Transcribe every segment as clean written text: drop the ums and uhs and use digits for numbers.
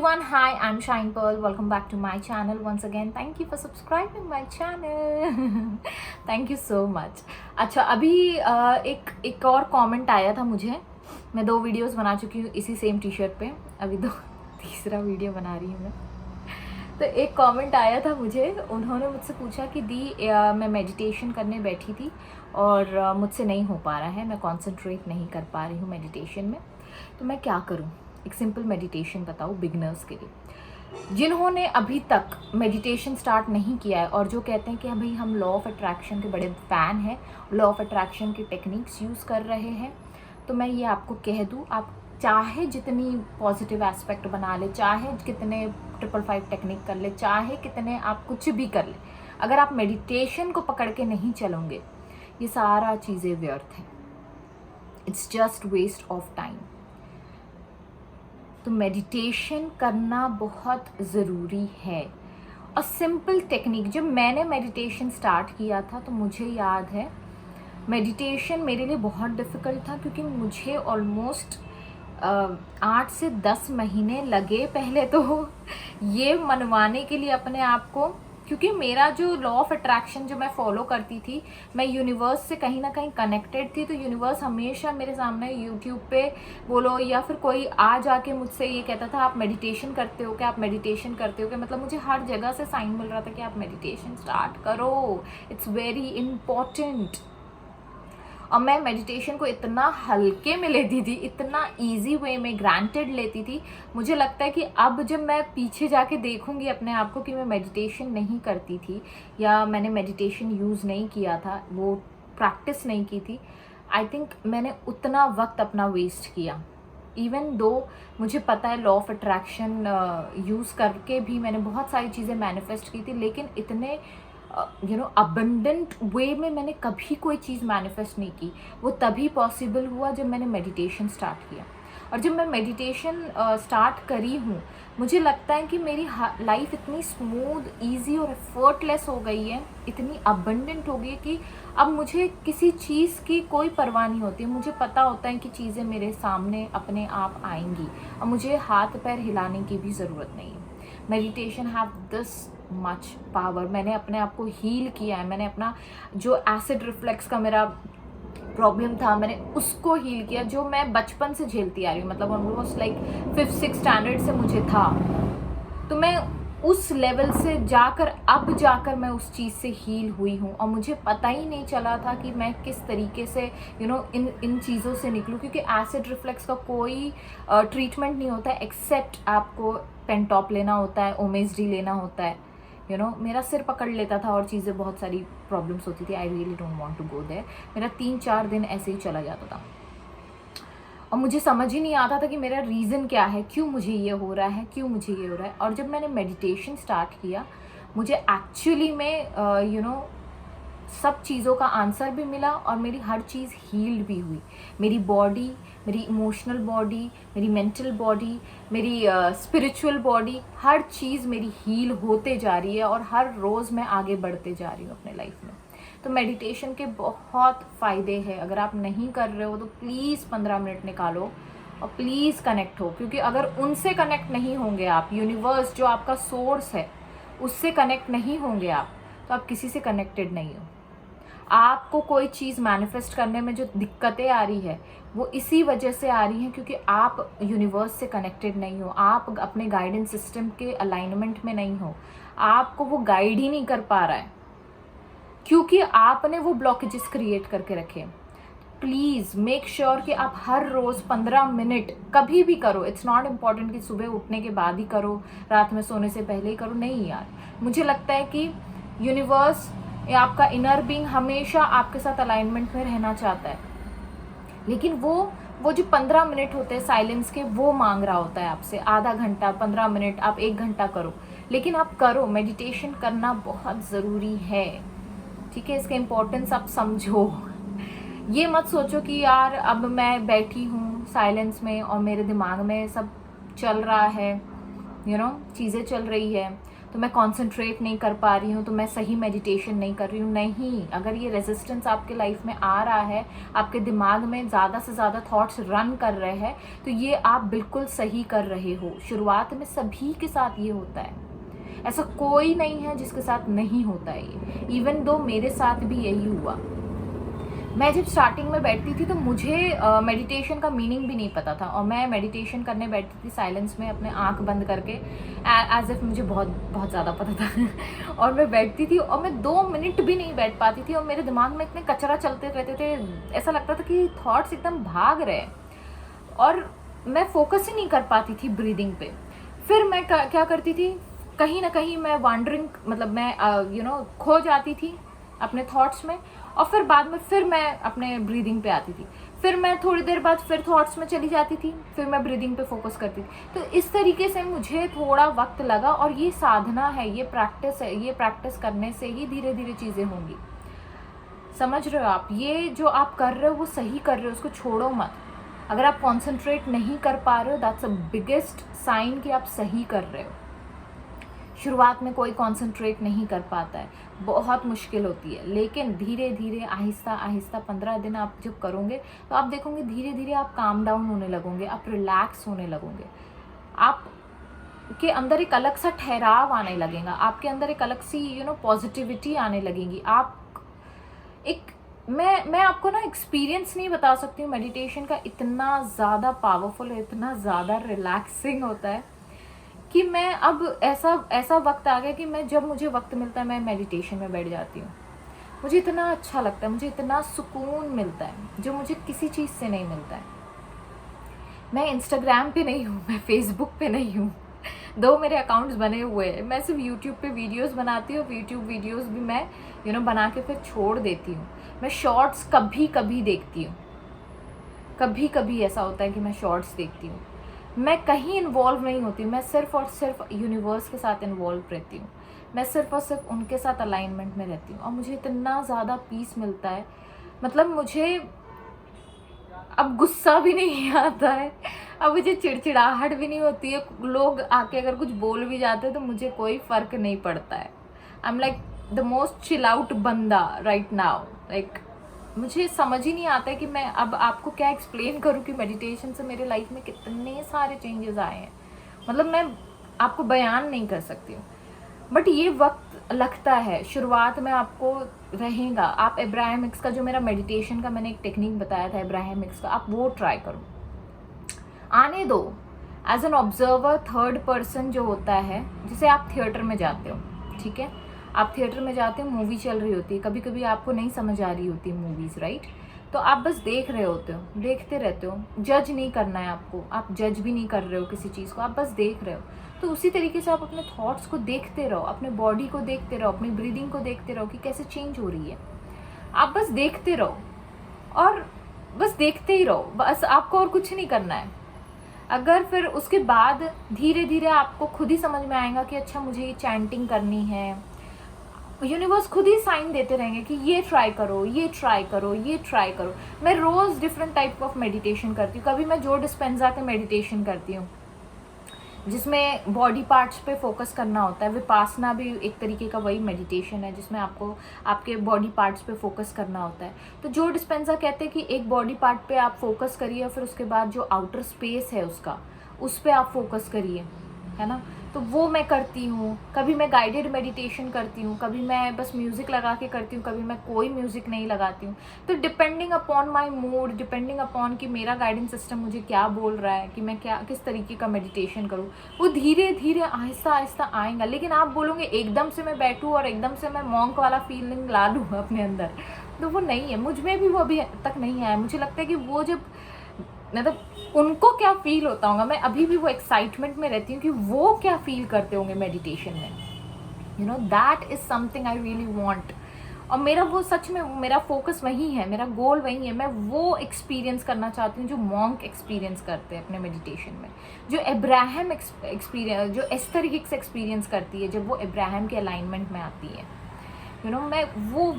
everyone, hi, I'm Shine Pearl. Welcome back to my channel once again. Thank you for subscribing my channel. Thank you so much. अच्छा, अभी एक और comment आया था मुझे. मैं 2 वीडियोस बना चुकी हूँ इसी सेम टी शर्ट पे. अभी तीसरा वीडियो बना रही हूँ मैं. तो एक कमेंट आया था मुझे. उन्होंने मुझसे पूछा कि दी मैं मेडिटेशन करने बैठी थी और मुझसे नहीं हो पा रहा है, मैं कंसंट्रेट नहीं कर पा रही हूँ मेडिटेशन में, तो मैं क्या करूँ. एक सिंपल मेडिटेशन बताओ बिगनर्स के लिए, जिन्होंने अभी तक मेडिटेशन स्टार्ट नहीं किया है और जो कहते हैं कि भाई हम लॉ ऑफ अट्रैक्शन के बड़े फ़ैन हैं, लॉ ऑफ अट्रैक्शन की टेक्निक्स यूज़ कर रहे हैं. तो मैं ये आपको कह दूँ, आप चाहे जितनी पॉजिटिव एस्पेक्ट बना ले, चाहे कितने 555 टेक्निक कर ले, चाहे कितने आप कुछ भी कर ले, अगर आप मेडिटेशन को पकड़ के नहीं चलोगे, ये सारा चीज़ें व्यर्थ है. It's just waste of time. तो मेडिटेशन करना बहुत ज़रूरी है. और सिंपल टेक्निक, जब मैंने मेडिटेशन स्टार्ट किया था तो मुझे याद है मेडिटेशन मेरे लिए बहुत डिफ़िकल्ट था, क्योंकि मुझे ऑलमोस्ट 8 से 10 महीने लगे पहले तो ये मनवाने के लिए अपने आप को, क्योंकि मेरा जो लॉ ऑफ अट्रैक्शन जो मैं फॉलो करती थी, मैं यूनिवर्स से कहीं ना कहीं कनेक्टेड थी. तो यूनिवर्स हमेशा मेरे सामने यूट्यूब पे बोलो या फिर कोई आ जाके मुझसे ये कहता था आप मेडिटेशन करते हो क्या, आप मेडिटेशन करते हो क्या. मतलब मुझे हर जगह से साइन मिल रहा था कि आप मेडिटेशन स्टार्ट करो, इट्स वेरी इम्पॉर्टेंट. और मैं मेडिटेशन को इतना हल्के में लेती थी, इतना इजी वे में ग्रांटेड लेती थी. मुझे लगता है कि अब जब मैं पीछे जाके देखूंगी अपने आप को कि मैं मेडिटेशन नहीं करती थी या मैंने मेडिटेशन यूज़ नहीं किया था, वो प्रैक्टिस नहीं की थी, आई थिंक मैंने उतना वक्त अपना वेस्ट किया. इवन दो मुझे पता है लॉ ऑफ अट्रैक्शन यूज़ करके भी मैंने बहुत सारी चीज़ें मैनिफेस्ट की थी, लेकिन इतने अबंडेंट वे में मैंने कभी कोई चीज़ मैनिफेस्ट नहीं की. वो तभी पॉसिबल हुआ जब मैंने मेडिटेशन स्टार्ट किया. और जब मैं मेडिटेशन स्टार्ट करी हूँ, मुझे लगता है कि मेरी लाइफ इतनी स्मूथ, इजी और एफर्टलेस हो गई है, इतनी अबंडेंट हो गई है कि अब मुझे किसी चीज़ की कोई परवाह नहीं होती. मुझे पता होता है कि चीज़ें मेरे सामने अपने आप आएंगी और मुझे हाथ पैर हिलाने की भी ज़रूरत नहीं है. Meditation have this much power. मैंने अपने आप को हील किया है. मैंने अपना जो एसिड रिफ्लेक्स का मेरा प्रॉब्लम था, मैंने उसको हील किया, जो मैं बचपन से झेलती आ रही हूँ. मतलब ऑलमोस्ट लाइक 5th-6th स्टैंडर्ड से मुझे था. तो मैं उस लेवल से अब जाकर मैं उस चीज़ से हील हुई हूँ. और मुझे पता ही नहीं चला था कि मैं किस तरीके से इन चीज़ों से निकलूँ, क्योंकि एसिड रिफ्लेक्स का कोई ट्रीटमेंट नहीं होता है एक्सेप्ट आपको पेंटॉप लेना होता है, ओमेस-डी लेना होता है. मेरा सिर पकड़ लेता था और चीज़ें बहुत सारी प्रॉब्लम्स होती थी. I really don't want to go there. मेरा 3-4 दिन ऐसे ही चला जाता था और मुझे समझ ही नहीं आता था कि मेरा रीज़न क्या है, क्यों मुझे ये हो रहा है, क्यों मुझे ये हो रहा है. और जब मैंने मेडिटेशन स्टार्ट किया, मुझे एक्चुअली में सब चीज़ों का आंसर भी मिला और मेरी हर चीज़ हील्ड भी हुई. मेरी बॉडी, मेरी इमोशनल बॉडी, मेरी मेंटल बॉडी, मेरी स्पिरिचुअल बॉडी, हर चीज़ मेरी हील होते जा रही है और हर रोज़ मैं आगे बढ़ते जा रही हूँ अपने लाइफ में. तो मेडिटेशन के बहुत फ़ायदे हैं. अगर आप नहीं कर रहे हो तो प्लीज़ 15 मिनट निकालो और प्लीज़ कनेक्ट हो, क्योंकि अगर उनसे कनेक्ट नहीं होंगे आप, यूनिवर्स जो आपका सोर्स है उससे कनेक्ट नहीं होंगे आप, तो आप किसी से कनेक्टेड नहीं हो. आपको कोई चीज़ मैनिफेस्ट करने में जो दिक्कतें आ रही है वो इसी वजह से आ रही हैं क्योंकि आप यूनिवर्स से कनेक्टेड नहीं हो, आप अपने गाइडेंस सिस्टम के अलाइनमेंट में नहीं हो. आपको वो गाइड ही नहीं कर पा रहा है क्योंकि आपने वो ब्लॉकेजेस क्रिएट करके रखे. प्लीज़ मेक श्योर कि आप हर रोज़ 15 मिनट कभी भी करो. इट्स नॉट इम्पॉर्टेंट कि सुबह उठने के बाद ही करो, रात में सोने से पहले ही करो. नहीं यार, मुझे लगता है कि यूनिवर्स या आपका इनर बीइंग हमेशा आपके साथ अलाइनमेंट में रहना चाहता है, लेकिन वो जो 15 मिनट होते हैं साइलेंस के, वो मांग रहा होता है आपसे. आधा घंटा, 15 मिनट, आप 1 घंटा करो, लेकिन आप करो. मेडिटेशन करना बहुत ज़रूरी है, ठीक है. इसका इम्पोर्टेंस आप समझो. ये मत सोचो कि यार अब मैं बैठी हूँ साइलेंस में और मेरे दिमाग में सब चल रहा है, चीज़ें चल रही है तो मैं कॉन्सेंट्रेट नहीं कर पा रही हूँ, तो मैं सही मेडिटेशन नहीं कर रही हूँ। नहीं, अगर ये रेजिस्टेंस आपके लाइफ में आ रहा है, आपके दिमाग में ज़्यादा से ज़्यादा थॉट्स रन कर रहे हैं, तो ये आप बिल्कुल सही कर रहे हो। शुरुआत में सभी के साथ ये होता है, ऐसा कोई नहीं है जिसके साथ नहीं होता है ये। इवन दो मेरे साथ भी यही हुआ। मैं जब स्टार्टिंग में बैठती थी तो मुझे मेडिटेशन का मीनिंग भी नहीं पता था, और मैं मेडिटेशन करने बैठती थी साइलेंस में अपने आंख बंद करके, एज इफ मुझे बहुत बहुत ज़्यादा पता था और मैं बैठती थी और मैं 2 मिनट भी नहीं बैठ पाती थी, और मेरे दिमाग में इतने कचरा चलते रहते थे, ऐसा लगता था कि थॉट्स एकदम भाग रहे हैं और मैं फोकस ही नहीं कर पाती थी ब्रीदिंग पे। फिर मैं क्या करती थी, कहीं ना कहीं मैं वॉन्डरिंग, मतलब मैं खो जाती थी अपने थॉट्स में, और फिर बाद में फिर मैं अपने ब्रीदिंग पे आती थी। फिर मैं थोड़ी देर बाद फिर थॉट्स में चली जाती थी, फिर मैं ब्रीदिंग पे फोकस करती थी। तो इस तरीके से मुझे थोड़ा वक्त लगा, और ये साधना है, ये प्रैक्टिस है, ये प्रैक्टिस करने से ही धीरे धीरे चीज़ें होंगी। समझ रहे हो आप? ये जो आप कर रहे हो वो सही कर रहे हो, उसको छोड़ो मत। अगर आप कॉन्सेंट्रेट नहीं कर पा रहे हो, दैट्स अ बिगेस्ट साइन कि आप सही कर रहे हो। शुरुआत में कोई कॉन्सेंट्रेट नहीं कर पाता है, बहुत मुश्किल होती है, लेकिन धीरे धीरे आहिस्ता आहिस्ता 15 दिन आप जब करोगे तो आप देखोगे धीरे धीरे आप काम डाउन होने लगोगे, आप रिलैक्स होने लगोगे, आप के अंदर एक अलग सा ठहराव आने लगेगा, आपके अंदर एक अलग सी पॉजिटिविटी आने लगेगी। आप एक मैं आपको ना एक्सपीरियंस नहीं बता सकती हूँ, मेडिटेशन का इतना ज़्यादा पावरफुल है, इतना ज़्यादा रिलैक्सिंग होता है कि मैं अब ऐसा वक्त आ गया कि मैं जब मुझे वक्त मिलता है मैं मेडिटेशन में बैठ जाती हूँ। मुझे इतना अच्छा लगता है, मुझे इतना सुकून मिलता है जो मुझे किसी चीज़ से नहीं मिलता है। मैं इंस्टाग्राम पे नहीं हूँ, मैं फेसबुक पे नहीं हूँ, 2 मेरे अकाउंट्स बने हुए हैं। मैं सिर्फ यूट्यूब पे वीडियोस बनाती हूँ, यूट्यूब वीडियोस भी मैं बना के फिर छोड़ देती हूँ। मैं शॉर्ट्स कभी कभी देखती हूँ, कभी कभी ऐसा होता है कि मैं शॉर्ट्स देखती हूँ। मैं कहीं इन्वॉल्व नहीं होती, मैं सिर्फ और सिर्फ यूनिवर्स के साथ इन्वॉल्व रहती हूँ, मैं सिर्फ और सिर्फ उनके साथ अलाइनमेंट में रहती हूँ, और मुझे इतना ज़्यादा पीस मिलता है। मतलब मुझे अब गुस्सा भी नहीं आता है, अब मुझे चिड़चिड़ाहट भी नहीं होती है। लोग आके अगर कुछ बोल भी जाते हैं तो मुझे कोई फ़र्क नहीं पड़ता है। I am like the most chill out बंदा राइट नाउ। लाइक मुझे समझ ही नहीं आता है कि मैं अब आपको क्या एक्सप्लेन करूँ कि मेडिटेशन से मेरे लाइफ में कितने सारे चेंजेस आए हैं। मतलब मैं आपको बयान नहीं कर सकती हूँ, बट ये वक्त लगता है। शुरुआत में आपको रहेगा। आप एब्राहमिक्स का जो मेरा मेडिटेशन का मैंने एक टेक्निक बताया था एब्राहमिक्स का, आप वो ट्राई करो, आने दो। As an observer, third person जो होता है, जैसे आप थिएटर में जाते हो, ठीक है, आप थिएटर में जाते हो, मूवी चल रही होती है, कभी कभी आपको नहीं समझ आ रही होती मूवीज़, राइट? तो आप बस देख रहे होते हो, देखते रहते हो, जज नहीं करना है आपको, आप जज भी नहीं कर रहे हो किसी चीज़ को, आप बस देख रहे हो। तो उसी तरीके से आप अपने थॉट्स को देखते रहो, अपने बॉडी को देखते रहो, अपनी ब्रीदिंग को देखते रहो कि कैसे चेंज हो रही है। आप बस देखते रहो और बस देखते ही रहो, बस आपको और कुछ नहीं करना है। अगर फिर उसके बाद धीरे धीरे आपको खुद ही समझ में आएगा कि अच्छा मुझे ये चैंटिंग करनी है, यूनिवर्स खुद ही साइन देते रहेंगे कि ये ट्राई करो, ये ट्राई करो, ये ट्राई करो। मैं रोज़ डिफरेंट टाइप ऑफ मेडिटेशन करती हूँ। कभी मैं जो डिस्पेंजा के मेडिटेशन करती हूँ जिसमें बॉडी पार्ट्स पे फोकस करना होता है। विपासना भी एक तरीके का वही मेडिटेशन है जिसमें आपको आपके बॉडी पार्ट्स पे फोकस करना होता है। तो जो डिस्पेंजा कहते हैं कि एक बॉडी पार्ट पे आप फोकस करिए और फिर उसके बाद जो आउटर स्पेस है उसका, उस पर आप फोकस करिए, है ना। तो वो मैं करती हूँ। कभी मैं गाइडेड मेडिटेशन करती हूँ, कभी मैं बस म्यूज़िक लगा के करती हूँ, कभी मैं कोई म्यूज़िक नहीं लगाती हूँ। तो depending upon my mood, depending upon कि मेरा गाइडेंस सिस्टम मुझे क्या बोल रहा है कि मैं क्या किस तरीके का मेडिटेशन करूँ, वो धीरे धीरे आहिस्ता आहिस्ता आएगा। लेकिन आप बोलोगे एकदम से मैं बैठूँ और एकदम से मैं मॉन्क वाला फीलिंग ला लूँ अपने अंदर, तो वो नहीं है। मुझ में भी वो अभी तक नहीं आया। मुझे लगता है कि वो जब मतलब उनको क्या फील होता होगा, मैं अभी भी वो एक्साइटमेंट में रहती हूँ कि वो क्या फील करते होंगे मेडिटेशन में। That is something I really want. और मेरा वो सच में मेरा फोकस वही है, मेरा गोल वही है। मैं वो एक्सपीरियंस करना चाहती हूँ जो मॉन्क एक्सपीरियंस करते हैं अपने मेडिटेशन में, जो अब्राहम एक्सपीरियंस, जो एस्थर हिक्स एक्सपीरियंस करती है जब वो अब्राहम के अलाइनमेंट में आती है। मैं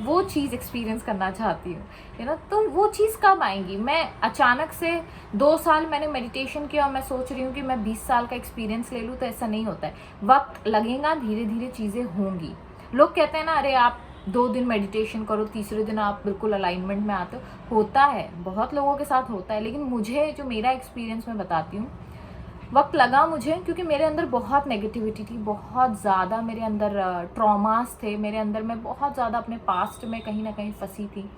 वो चीज़ एक्सपीरियंस करना चाहती हूँ, तो वो चीज़ कब आएंगी? मैं अचानक से 2 साल मैंने मेडिटेशन किया और मैं सोच रही हूँ कि मैं 20 साल का एक्सपीरियंस ले लूँ, तो ऐसा नहीं होता है। वक्त लगेगा, धीरे धीरे चीज़ें होंगी। लोग कहते हैं ना, अरे आप 2 दिन मेडिटेशन करो, तीसरे दिन आप बिल्कुल अलाइनमेंट में आते हो। होता है, बहुत लोगों के साथ होता है, लेकिन मुझे जो मेरा एक्सपीरियंस मैं बताती हूँ, वक्त लगा मुझे, क्योंकि मेरे अंदर बहुत नेगेटिविटी थी, बहुत ज़्यादा मेरे अंदर ट्रॉमास थे, मेरे अंदर मैं बहुत ज़्यादा अपने पास्ट में कहीं ना कहीं फंसी थी।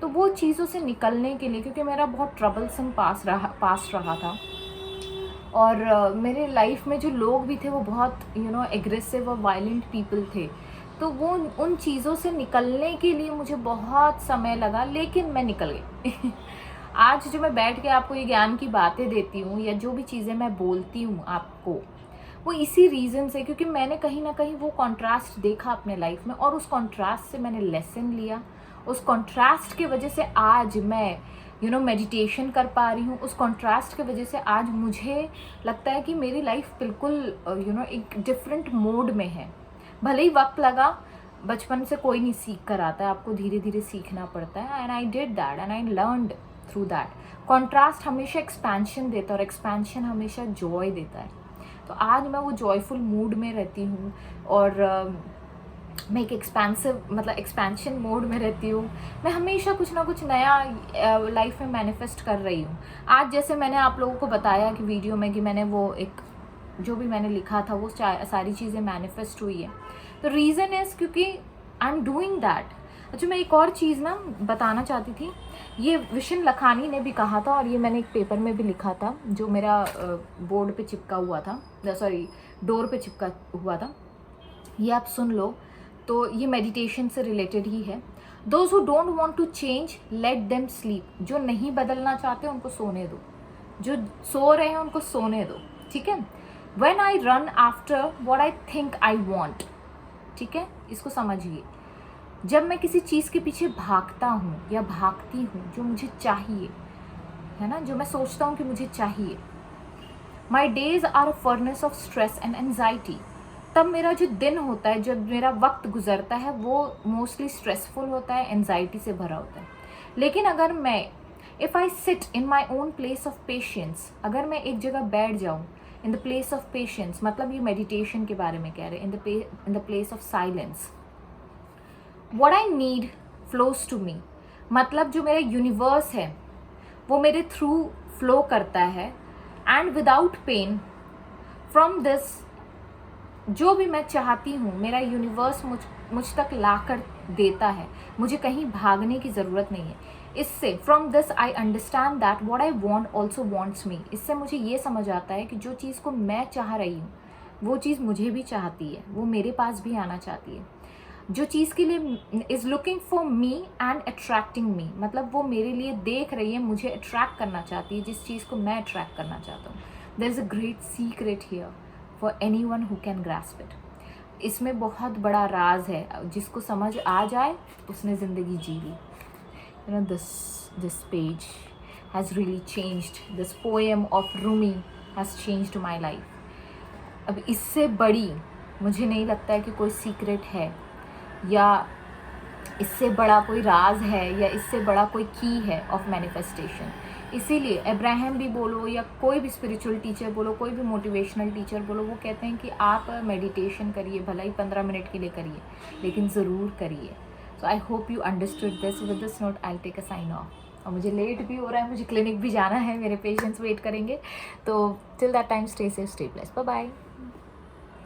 तो वो चीज़ों से निकलने के लिए, क्योंकि मेरा बहुत ट्रबलसम पास्ट रहा था, और मेरे लाइफ में जो लोग भी थे वो बहुत एग्रेसिव और वायलेंट पीपल थे। तो वो उन चीज़ों से निकलने के लिए मुझे बहुत समय लगा, लेकिन मैं निकल गई। आज जो मैं बैठ के आपको ये ज्ञान की बातें देती हूँ, या जो भी चीज़ें मैं बोलती हूँ आपको, वो इसी रीज़न से, क्योंकि मैंने कहीं ना कहीं वो कॉन्ट्रास्ट देखा अपने लाइफ में, और उस कॉन्ट्रास्ट से मैंने लेसन लिया। उस कॉन्ट्रास्ट की वजह से आज मैं मेडिटेशन कर पा रही हूँ। उस कॉन्ट्रास्ट की वजह से आज मुझे लगता है कि मेरी लाइफ बिल्कुल एक डिफरेंट मोड में है। भले ही वक्त लगा, बचपन से कोई नहीं सीख कर आता है, आपको धीरे धीरे सीखना पड़ता है। And I did that and I learned through that. Contrast हमेशा एक्सपेंशन देता है, और एक्सपेंशन हमेशा जॉय देता है। तो आज मैं वो जॉयफुल मूड में रहती हूँ, और मैं एक एक्सपेंशन मोड में रहती हूँ। मैं हमेशा कुछ ना कुछ नया लाइफ में मैनिफेस्ट कर रही हूँ। आज जैसे मैंने आप लोगों को बताया कि वीडियो में, कि मैंने वो एक जो भी मैंने लिखा था वो सारी चीज़ें मैनिफेस्ट हुई है। तो रीज़न इज़ क्योंकि आई एम डूइंग दैट। अच्छा, मैं एक और चीज़ ना बताना चाहती थी। ये विशन लखानी ने भी कहा था, और ये मैंने एक पेपर में भी लिखा था, जो मेरा बोर्ड पे चिपका हुआ था, सॉरी डोर पे चिपका हुआ था। ये आप सुन लो, तो ये मेडिटेशन से रिलेटेड ही है। Those who don't want to change, let them sleep. जो नहीं बदलना चाहते उनको सोने दो, जो सो रहे हैं उनको सोने दो, ठीक है। When I run after what I think I want, ठीक है, इसको समझिए। जब मैं किसी चीज़ के पीछे भागता हूँ या भागती हूँ जो मुझे चाहिए, है ना, जो मैं सोचता हूँ कि मुझे चाहिए, My days are a furnace of stress and anxiety। तब मेरा जो दिन होता है, जब मेरा वक्त गुजरता है, वो मोस्टली स्ट्रेसफुल होता है, एनजाइटी से भरा होता है। लेकिन अगर मैं if I sit in my own place of patience, अगर मैं एक जगह बैठ जाऊँ, in the place of patience, मतलब ये मेडिटेशन के बारे में कह रहे हैं, in the place of silence, what I need flows to me. मतलब जो मेरा यूनिवर्स है वो मेरे थ्रू फ्लो करता है, and without pain from this, जो भी मैं चाहती हूँ मेरा यूनिवर्स मुझ तक ला कर देता है। मुझे कहीं भागने की ज़रूरत नहीं है। इससे from this I understand that what I want also wants मी। इससे मुझे ये समझ आता है कि जो चीज़ को मैं चाह रही हूँ वो चीज़ मुझे भी चाहती है, वो मेरे पास भी आना चाहती है। जो चीज़ के लिए is looking for me and attracting me, मतलब वो मेरे लिए देख रही है, मुझे अट्रैक्ट करना चाहती है, जिस चीज़ को मैं अट्रैक्ट करना चाहता हूँ। There is a great secret here for anyone who can grasp it. इसमें बहुत बड़ा राज है, जिसको समझ आ जाए उसने ज़िंदगी जी ली। This page has really changed. This poem of Rumi has changed my life. अब इससे बड़ी मुझे नहीं लगता है कि कोई सीक्रेट है, या इससे बड़ा कोई राज है, या इससे बड़ा कोई की है ऑफ मैनिफेस्टेशन। इसीलिए अब्राहम भी बोलो, या कोई भी स्पिरिचुअल टीचर बोलो, कोई भी मोटिवेशनल टीचर बोलो, वो कहते हैं कि आप मेडिटेशन करिए, भला ही 15 मिनट के लिए करिए, लेकिन ज़रूर करिए। So I hope you understood this. With this note I take a sign off. और मुझे लेट भी हो रहा है, मुझे क्लिनिक भी जाना है, मेरे पेशेंट्स वेट करेंगे। तो till that time stay safe, stay blessed, bye bye.